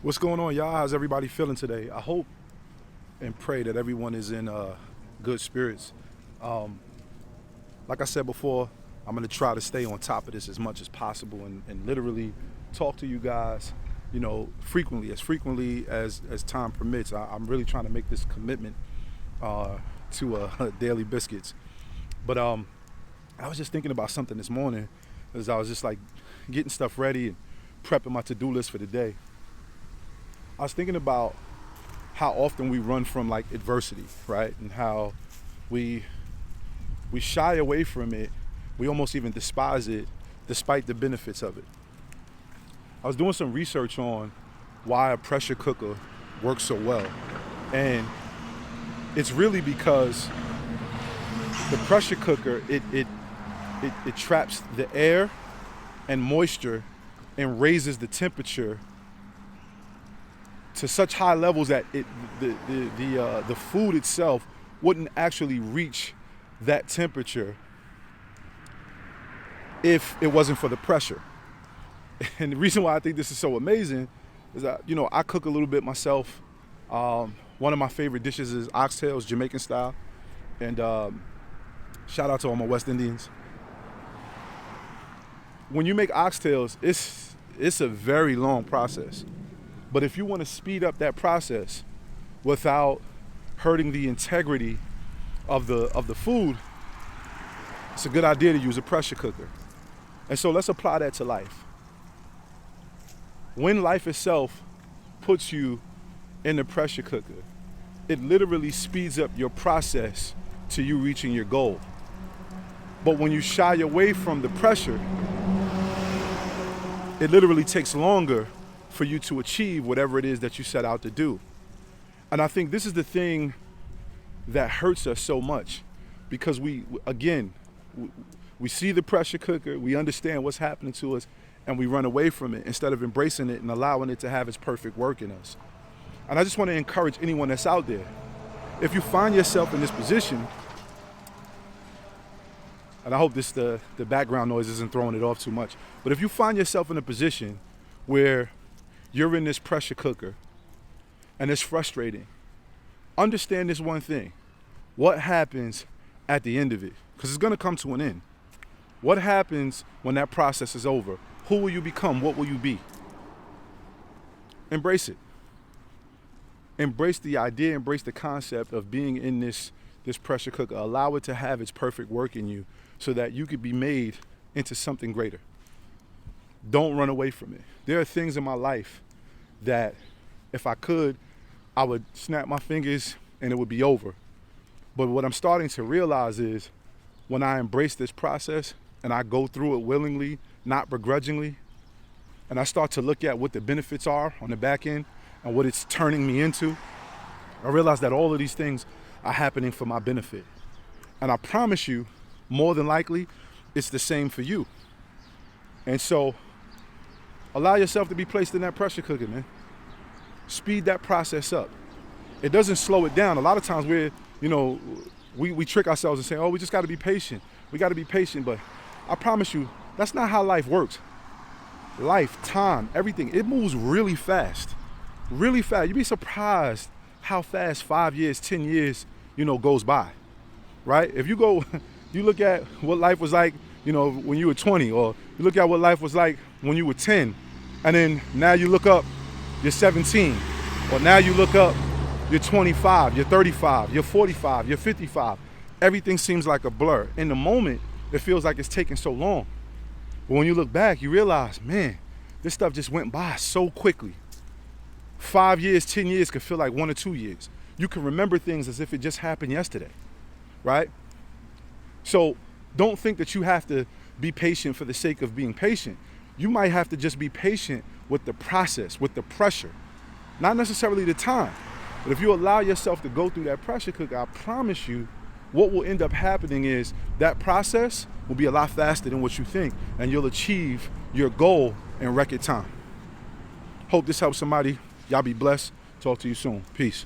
What's going on, y'all? How's everybody feeling today? I hope and pray that everyone is in good spirits. Um, like I said before, I'm going to try to stay on top of this as much as possible and literally talk to you guys, frequently as time permits. I'm really trying to make this commitment to Daily Biscuits. But I was just thinking about something this morning as I was just like getting stuff ready and prepping my to-do list for the day. I was thinking about how often we run from like adversity, right? And how we shy away from it. We almost even despise it despite the benefits of it. I was doing some research on why a pressure cooker works so well. And it's really because the pressure cooker, it traps the air and moisture and raises the temperature to such high levels that the food itself wouldn't actually reach that temperature if it wasn't for the pressure. And the reason why I think this is so amazing is that, I cook a little bit myself. One of my favorite dishes is oxtails, Jamaican style. And shout out to all my West Indians. When you make oxtails, it's a very long process. But if you want to speed up that process without hurting the integrity of the food, it's a good idea to use a pressure cooker. And so let's apply that to life. When life itself puts you in the pressure cooker, it literally speeds up your process to you reaching your goal. But when you shy away from the pressure, it literally takes longer for you to achieve whatever it is that you set out to do. And I think this is the thing that hurts us so much, because we see the pressure cooker, we understand what's happening to us, and we run away from it instead of embracing it and allowing it to have its perfect work in us. And I just want to encourage anyone that's out there, if you find yourself in this position, and I hope the background noise isn't throwing it off too much, but if you find yourself in a position where you're in this pressure cooker and it's frustrating, understand this one thing. What happens at the end of it? Because it's going to come to an end. What happens when that process is over? Who will you become? What will you be? Embrace it. Embrace the idea, embrace the concept of being in this pressure cooker. Allow it to have its perfect work in you so that you could be made into something greater. Don't run away from it. There are things in my life that if I could, I would snap my fingers and it would be over. But what I'm starting to realize is when I embrace this process and I go through it willingly, not begrudgingly, and I start to look at what the benefits are on the back end and what it's turning me into, I realize that all of these things are happening for my benefit. And I promise you, more than likely, it's the same for you. And so allow yourself to be placed in that pressure cooker, man. Speed that process up. It doesn't slow it down. A lot of times we trick ourselves and say, oh, we just got to be patient. We got to be patient. But I promise you, that's not how life works. Life, time, everything, it moves really fast. Really fast. You'd be surprised how fast 5 years, 10 years, goes by, right? If you look at what life was like, when you were 20, or you look at what life was like when you were 10, and then now you look up, you're 17, or now you look up, you're 25, you're 35, you're 45, you're 55. Everything seems like a blur. In the moment, it feels like it's taking so long. But when you look back, you realize, man, this stuff just went by so quickly. 5 years, 10 years could feel like 1 or 2 years. You can remember things as if it just happened yesterday, right? So don't think that you have to be patient for the sake of being patient. You might have to just be patient with the process, with the pressure, not necessarily the time. But if you allow yourself to go through that pressure cooker, I promise you, what will end up happening is that process will be a lot faster than what you think, and you'll achieve your goal in record time. Hope this helps somebody. Y'all be blessed. Talk to you soon. Peace.